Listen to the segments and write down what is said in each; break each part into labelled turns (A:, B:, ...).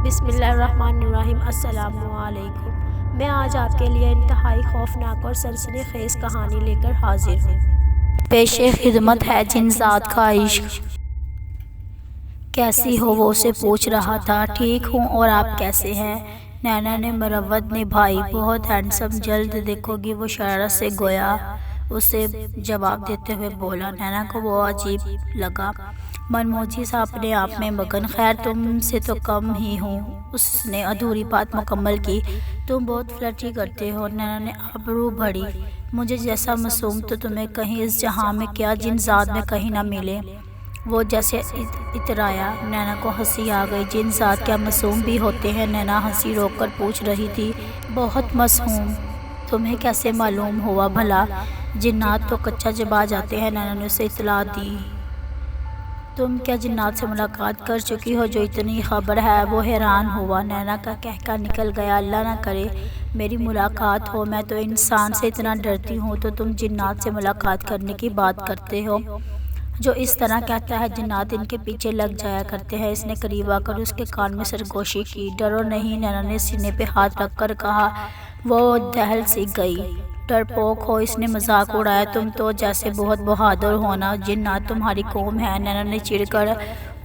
A: بسم اللہ الرحمن الرحیم۔ السلام علیکم۔ میں آج آپ کے لیے انتہائی خوفناک اور سنسنی خیز کہانی لے کر حاضر ہوں۔ پیش خدمت ہے جن ذات کا عشق۔ کیسی ہو، وہ اسے پوچھ رہا تھا۔ ٹھیک ہوں، اور آپ کیسے ہیں؟ نینا نے مروت نبھائی۔ بہت ہینڈسم، جلد دیکھو گی، وہ شرارت سے گویا اسے جواب دیتے ہوئے بولا۔ نینا کو وہ عجیب لگا، منموجی سا اپنے آپ میں مگن۔ خیر، تم سے تو کم ہی ہوں، اس نے ادھوری بات مکمل کی۔ تم بہت فلرٹی کرتے ہو، نینا نے ابرو بھری۔ مجھے جیسا معصوم تو تمہیں کہیں اس جہاں میں کیا جن ذات میں کہیں نہ ملے، وہ جیسے اترایا۔ نینا کو ہنسی آ گئی۔ جن ذات کیا معصوم بھی ہوتے ہیں؟ نینا ہنسی روک کر پوچھ رہی تھی۔ بہت معصوم۔ تمہیں کیسے معلوم ہوا بھلا؟ جنات تو کچا چبا جاتے ہیں، نینا نے اسے اطلاع دی۔ تم کیا جنات سے ملاقات کر چکی ہو جو اتنی خبر ہے؟ وہ حیران ہوا۔ نینا کا کہکہ نکل گیا۔ اللہ نہ کرے میری ملاقات ہو، میں تو انسان سے اتنا ڈرتی ہوں، تو تم جنات سے ملاقات کرنے کی بات کرتے ہو؟ جو اس طرح کہتا ہے جنات ان کے پیچھے لگ جایا کرتے ہیں۔ اس نے قریب آ کر اس کے کان میں سرگوشی کی۔ ڈرو نہیں، نینا نے سینے پہ ہاتھ رکھ کر کہا۔ وہ دہل سی گئی۔ ڈرپوک ہو، اس نے مذاق اڑایا۔ تم تو جیسے بہت بہادر ہو نا، جنات تمہاری قوم ہے، نینا نے چڑ کر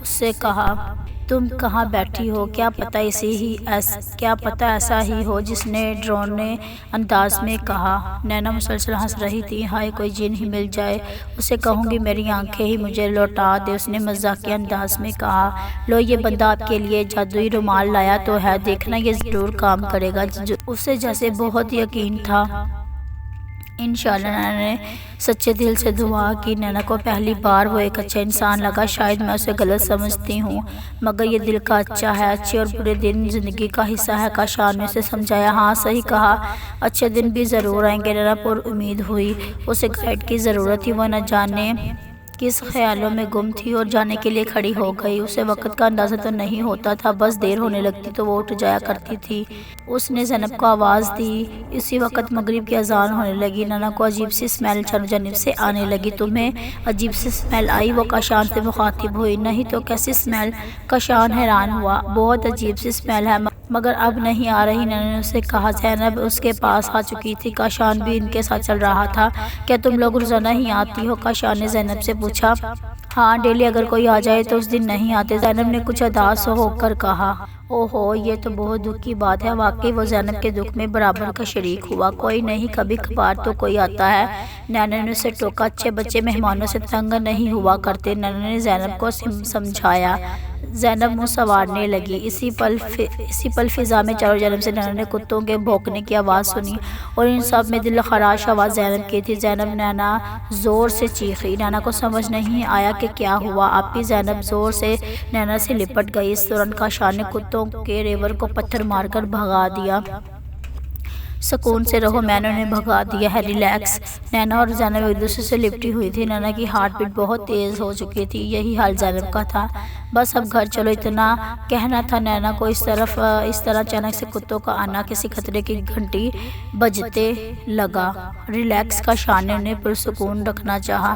A: اس سے کہا۔ تم کہاں بیٹھی ہو؟ کیا پتہ ایسا ہی ہو، جس نے ڈرونے انداز میں کہا۔ نینا مسلسل ہنس رہی تھی۔ ہائے، کوئی جن ہی مل جائے، اسے کہوں گی میری آنکھیں ہی مجھے لوٹا دے، اس نے مزاحیہ انداز میں کہا۔ لو، یہ بندہ آپ کے لیے جادوئی رومال لایا تو ہے، دیکھنا یہ ضرور کام کرے گا۔ اسے جیسے بہت یقین تھا۔ انشاءاللہ، نینا نے سچے دل سے دعا کی۔ نینا کو پہلی بار وہ ایک اچھا انسان لگا۔ شاید میں اسے غلط سمجھتی ہوں، مگر یہ دل کا اچھا ہے۔ اچھے اور برے دن زندگی کا حصہ ہے، کاشان نے اسے سمجھایا۔ ہاں، صحیح کہا، اچھے دن بھی ضرور آئیں گے، نینا پر امید ہوئی۔ اسے گائیڈ کی ضرورت تھی، وہ نہ جانے کس خیالوں میں گم تھی اور جانے کے لیے کھڑی ہو گئی۔ اسے وقت کا اندازہ تو نہیں ہوتا تھا، بس دیر ہونے لگتی تو وہ اٹھ جایا کرتی تھی۔ اس نے زینب کو آواز دی۔ اسی وقت مغرب کی اذان ہونے لگی۔ نینا کو عجیب سی اسمیل چاروں جانب سے آنے لگی۔ تمہیں عجیب سی اسمیل آئی؟ وہ کاشان سے مخاطب ہوئی۔ نہیں تو کیسی اسمیل؟ کاشان حیران ہوا۔ بہت عجیب سی اسمیل ہے، مگر اب نہیں آ رہی، نینا نے اسے کہا۔ زینب اس کے پاس آ چکی تھی۔ کاشان بھی ان کے ساتھ چل رہا تھا۔ کیا تم لوگ روزانہ ہی آتی ہو؟ کاشان نے زینب سے پوچھا۔ ہاں، ڈیلی، اگر کوئی آ جائے تو اس دن نہیں آتے، زینب نے کچھ اداس ہو کر کہا۔ اوہو، یہ تو بہت دکھ کی بات ہے۔ واقعی وہ زینب کے دکھ میں برابر کا شریک ہوا۔ کوئی نہیں، کبھی کبھار تو کوئی آتا ہے، نینا نے اسے ٹوکا۔ اچھے بچے مہمانوں سے تنگ نہیں ہوا کرتے، نینا نے زینب کو سمجھایا۔ زینب منہ سنوارنے لگی۔ اسی پل فضا میں چاروں جانب سے نینا نے کتوں کے بھونکنے کی آواز سنی، اور ان سب میں دل خراش آواز زینب کی تھی۔ زینب، نینا زور سے چیخی۔ نینا کو سمجھ نہیں آیا کہ کیا ہوا۔ آپی زینب زور سے نینا سے لپٹ گئی۔ اس دوران کاشان نے کتوں کے ریوڑ کو پتھر مار کر بھگا دیا۔ سکون سے رہو، میں نے بھگا دیا ہے، ریلیکس۔ نینا اور زینب ایک دوسرے سے لپٹی ہوئی تھی۔ نینا کی ہارٹ بیٹ بہت تیز ہو چکی تھی، یہی حال زینب کا تھا۔ بس اب گھر چلو، اتنا کہنا تھا۔ نینا کو اس طرح اچانک سے کتوں کا آنا کسی خطرے کی گھنٹی بجتے لگا۔ ریلیکس، کاشان نے انہیں پرسکون رکھنا چاہا۔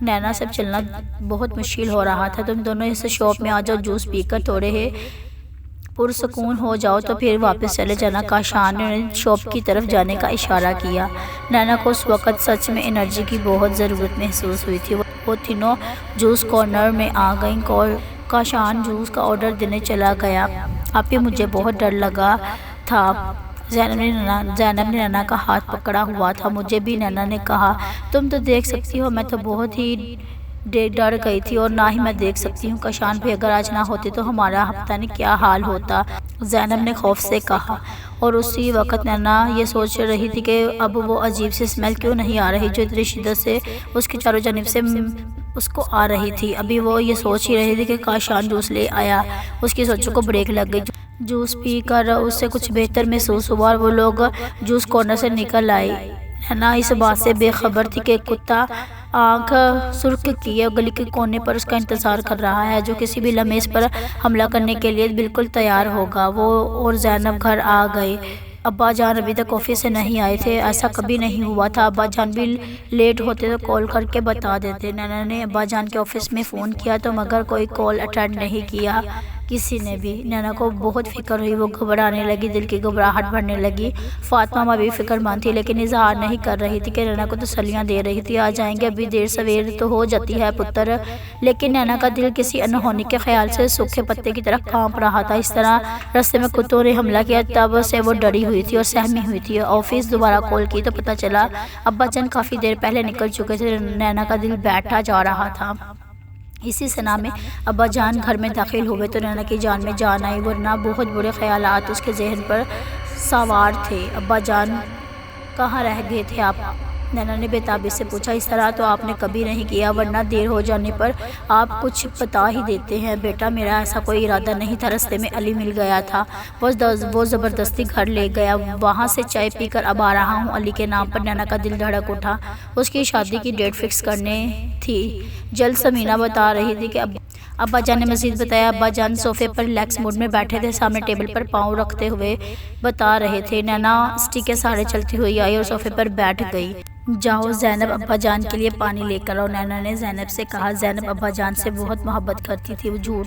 A: نینا سے چلنا بہت مشکل ہو رہا تھا۔ تم دونوں اس شاپ میں آ جاؤ، جوس پی کر تھوڑے پرسکون ہو جاؤ تو پھر واپس چلے جانا۔ کاشان نے انہیں شاپ کی طرف جانے کا اشارہ کیا۔ نینا کو اس وقت سچ میں انرجی کی بہت ضرورت محسوس ہوئی تھی۔ وہ تینوں جوس کارنر میں آ گئیں۔ کاشان جوس کا آرڈر دینے چلا گیا۔ آپی، مجھے بہت ڈر لگا تھا۔ زینب نے نینا کا ہاتھ پکڑا ہوا تھا۔ مجھے بھی، نینا نے کہا۔ تم تو دیکھ سکتی ہو، میں تو بہت ہی ڈر گئی تھی، اور نہ ہی میں دیکھ سکتی ہوں۔ کاشان بھی، اگر آج نہ ہوتے تو ہمارا پتہ نہیں کیا حال ہوتا، زینب نے خوف سے کہا۔ اور اسی وقت نینا یہ سوچ رہی تھی کہ اب وہ عجیب سی اسمیل کیوں نہیں آ رہی جو اتنی شدت سے اس کی چاروں جانب سے اس کو آ رہی تھی۔ ابھی وہ یہ سوچ ہی رہی تھی کہ کاشان جوس لے آیا۔ اس کی سوچوں کو بریک لگ گئی۔ جوس پی کر اسے کچھ بہتر محسوس ہوا، اور وہ لوگ جوس کارنر سے نکل آئے۔ نینا اس بات سے بے خبر تھی کہ کتا آنکھ سرخ کیے گلی کے کونے پر اس کا انتظار کر رہا ہے، جو کسی بھی لمحے اس پر حملہ کرنے کے لیے بالکل تیار ہوگا۔ وہ اور زینب گھر آ گئے۔ ابا جان ابھی تک آفس سے نہیں آئے تھے، ایسا کبھی نہیں ہوا تھا۔ ابا جان بھی لیٹ ہوتے تو کال کر کے بتا دیتے۔ نینا نے ابا جان کے آفس میں فون کیا تو مگر کوئی کال اٹینڈ نہیں کیا۔ کسی نے بھی۔ نینا کو بہت فکر ہوئی، وہ گھبرانے لگی، دل کی گھبراہٹ بڑھنے لگی۔ فاطمہ ماں بھی فکر مند تھی لیکن اظہار نہیں کر رہی تھی کہ نینا کو تسلیاں دے رہی تھی، آ جائیں گے، ابھی دیر سویر تو ہو جاتی ہے پتر۔ لیکن نینا کا دل کسی انہونی کے خیال سے سوکھے پتے کی طرح کانپ رہا تھا۔ اس طرح راستے میں کتوں نے حملہ کیا، تب سے وہ ڈری ہوئی تھی اور سہمی ہوئی تھی۔ آفس دوبارہ کال کی تو پتہ چلا ابا جان کافی دیر پہلے نکل چکے تھے۔ نینا کا دل بیٹھا جا رہا تھا۔ اسی سنا میں ابا جان گھر میں داخل ہوئے تو نینا کی جان میں جان آئی، ورنہ بہت برے خیالات اس کے ذہن پر سوار تھے۔ ابا جان کہاں رہ گئے تھے آپ؟ نینا نے بےتابی سے پوچھا۔ اس طرح تو آپ نے کبھی نہیں کیا، ورنہ دیر ہو جانے پر آپ کچھ بتا ہی دیتے ہیں۔ بیٹا میرا ایسا کوئی ارادہ نہیں تھا، راستے میں علی مل گیا تھا، وہ زبردستی گھر لے گیا، وہاں سے چائے پی کر اب آ رہا ہوں۔ علی کے نام پر نینا کا دل دھڑک اٹھا، اس کی شادی کی ڈیٹ فکس کرنے تھی جلد۔ سمینا بتا رہی تھی کہ ابا جان نے مزید بتایا۔ ابا جان صوفے پر ریلیکس موڈ میں بیٹھے تھے، سامنے ٹیبل پر پاؤں رکھتے ہوئے بتا رہے تھے۔ نینا اسٹک کے سہارے چلتی ہوئی آئی اور صوفے پر بیٹھ گئی۔ جاؤ زینب ابا جان کے لیے پانی لے کر آؤ، نینا نے زینب سے کہا۔ زینب ابا جان سے بہت محبت کرتی تھی، وہ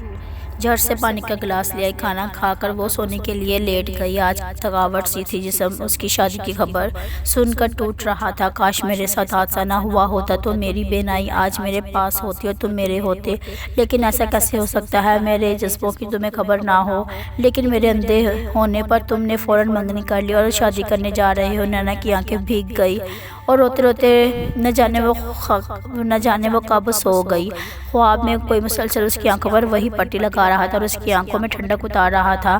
A: جھٹ سے پانی کا گلاس لے آئی۔ کھانا کھا کر وہ سونے کے لیے لیٹ گئی۔ آج تھکاوٹ سی تھی جسم، اس کی شادی کی خبر سن کر ٹوٹ رہا تھا۔ کاش میرے ساتھ حادثہ نہ ہوا ہوتا تو میری بینائی آج میرے پاس ہوتی اور تم میرے ہوتے، لیکن ایسا کیسے ہو سکتا ہے؟ میرے جذبوں کی تمہیں خبر نہ ہو، لیکن میرے اندھے ہونے پر تم نے فوراً منگنی کر لی اور شادی کرنے جا رہے ہو۔ نینا کی آنکھیں بھیگ گئی اور روتے روتے نہ جانے وہ کب سو گئی۔ خواب میں کوئی مسلسل اس کی آنکھوں پر وہی پٹی لگا رہا تھا اور اس کی آنکھوں میں ٹھنڈک اتار رہا تھا۔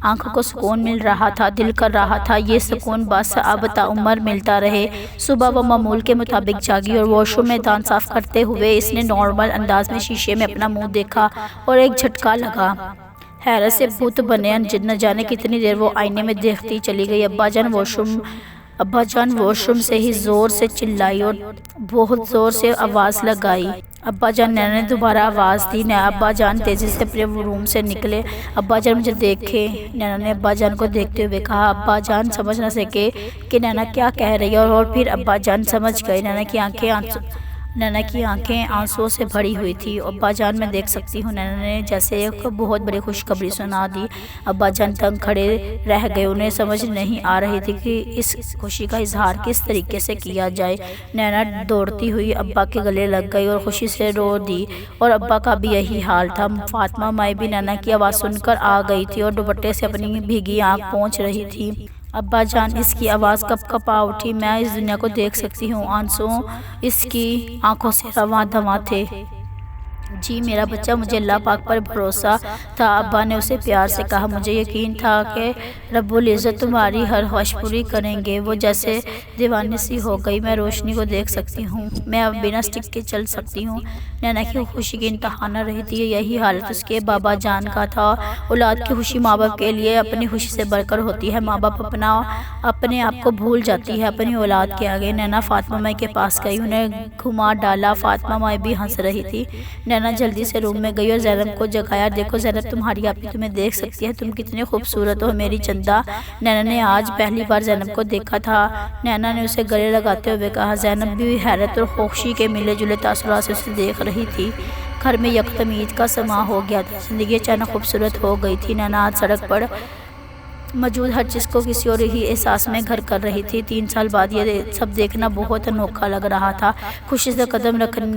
A: آنکھوں کو سکون مل رہا تھا، دل کر رہا تھا یہ سکون بس اب تعمر ملتا رہے۔ صبح وہ معمول کے مطابق جاگی اور واش روم میں دانت صاف کرتے ہوئے اس نے نارمل انداز میں شیشے میں اپنا منہ دیکھا اور ایک جھٹکا لگا۔ حیرت سے بت بنے نہ جانے کتنی دیر وہ آئینے میں دیکھتی چلی گئی۔ ابا جان واش روم سے ہی زور سے چلائی اور بہت زور سے آواز لگائی۔ ابا جان، نینا نے دوبارہ آواز دی۔ ابا جان تیزی سے اپنے روم سے نکلے۔ ابا جان مجھے دیکھیں، نینا نے ابا جان کو دیکھتے ہوئے کہا۔ ابا جان سمجھ نہ سکے کہ نینا کیا کہہ رہی ہے اور پھر ابا جان سمجھ گئے۔ نینا کی آنکھیں آنسوؤں سے بھری ہوئی تھی۔ ابا جان میں دیکھ سکتی ہوں، نینا نے جیسے ایک بہت بڑی خوشخبری سنا دی۔ ابا جان دنگ کھڑے رہ گئے، انہیں سمجھ نہیں آ رہی تھی کہ اس خوشی کا اظہار کس طریقے سے کیا جائے۔ نینا دوڑتی ہوئی ابا کے گلے لگ گئی اور خوشی سے رو دی، اور ابا کا بھی یہی حال تھا۔ فاطمہ مائی بھی نینا کی آواز سن کر آ گئی تھی اور دوپٹے سے اپنی بھیگی آنکھ پونچھ رہی تھی۔ ابا جان، اس کی آواز کپ کپا اٹھی، میں اس دنیا کو دیکھ سکتی ہوں۔ آنسو اس کی آنکھوں سے رواں دواں تھے۔ جی میرا بچہ، مجھے اللہ پاک پر بھروسہ تھا، ابا نے اسے پیار سے کہا۔ مجھے یقین تھا کہ رب العزت تمہاری ہر خواہش پوری کریں گے۔ وہ جیسے دیوانی سی ہو گئی۔ میں روشنی کو دیکھ سکتی ہوں، میں اب بنا اسٹک کے چل سکتی ہوں۔ نینا کی خوشی کی انتہا نہ رہی تھی۔ یہی حالت اس کے بابا جان کا تھا۔ اولاد کی خوشی ماں باپ کے لیے اپنی خوشی سے بڑھ کر ہوتی ہے۔ ماں باپ اپنے آپ کو بھول جاتی ہے اپنی اولاد کے آگے۔ نینا فاطمہ مائی کے پاس گئی، انہیں گھما ڈالا۔ فاطمہ مائی بھی ہنس رہی تھی۔ نینا جلدی سے روم میں گئی اور زینب کو جگایا۔ دیکھو زینب، تمہاری آپی تمہیں دیکھ سکتی ہے، تم کتنی خوبصورت ہو میری چندا۔ نینا نے آج پہلی بار زینب کو دیکھا تھا۔ نینا نے اسے گلے لگاتے ہوئے کہا۔ زینب بھی حیرت اور خوشی کے ملے جلے تاثرات سے اسے دیکھ رہی تھی۔ گھر میں یکدم عید کا سماں ہو گیا تھا، زندگی اچانک خوبصورت ہو گئی تھی۔ نینا آج سڑک پر موجود ہر چیز کو کسی اور ہی احساس میں گھر کر رہی تھی۔ 3 سال بعد یہ سب دیکھنا بہت انوکھا لگ رہا تھا۔ خوشی سے قدم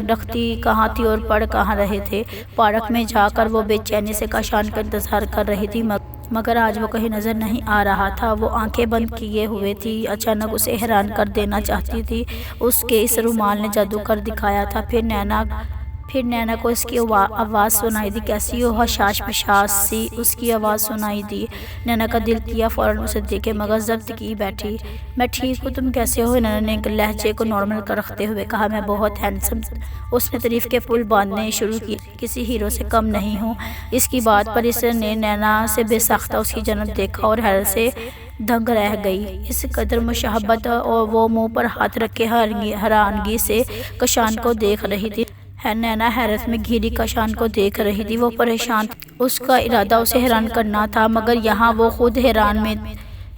A: رکھتی کہاں تھی اور پڑھ کہاں رہے تھے۔ پارک میں جا کر وہ بے چینی سے کاشان کا انتظار کر رہی تھی، مگر آج وہ کہیں نظر نہیں آ رہا تھا۔ وہ آنکھیں بند کیے ہوئے تھی، اچانک اسے حیران کر دینا چاہتی تھی۔ اس کے اس رومال نے جادو کر دکھایا تھا۔ پھر نینا کو اس کی آواز سنائی دی، کیسی ہو حشاش پشاش سی اس کی آواز سنائی دی۔ نینا کا دل کیا فوراً اسے دیکھے، مگر ضبط کی بیٹھی۔ میں ٹھیک ہوں، تم کیسے ہو؟ نینا نے لہجے کو نارمل رکھتے ہوئے کہا۔ میں بہت ہینڈسم۔ اس نے تعریف کے پھول باندھنے شروع کیے، کسی ہیرو سے کم نہیں ہوں۔ اس کی بات پر اس نے نینا سے بے ساختہ اس کی جنت دیکھا اور حیرت سے دنگ رہ گئی۔ اس قدر مشابہت، اور وہ منہ پر ہاتھ رکھے حیرانگی سے کاشان کو دیکھ رہی تھی۔ نینا حیرت میں گھری کاشان کو دیکھ رہی تھی، وہ پریشان تھی۔ اس کا ارادہ اسے حیران کرنا تھا، مگر یہاں وہ خود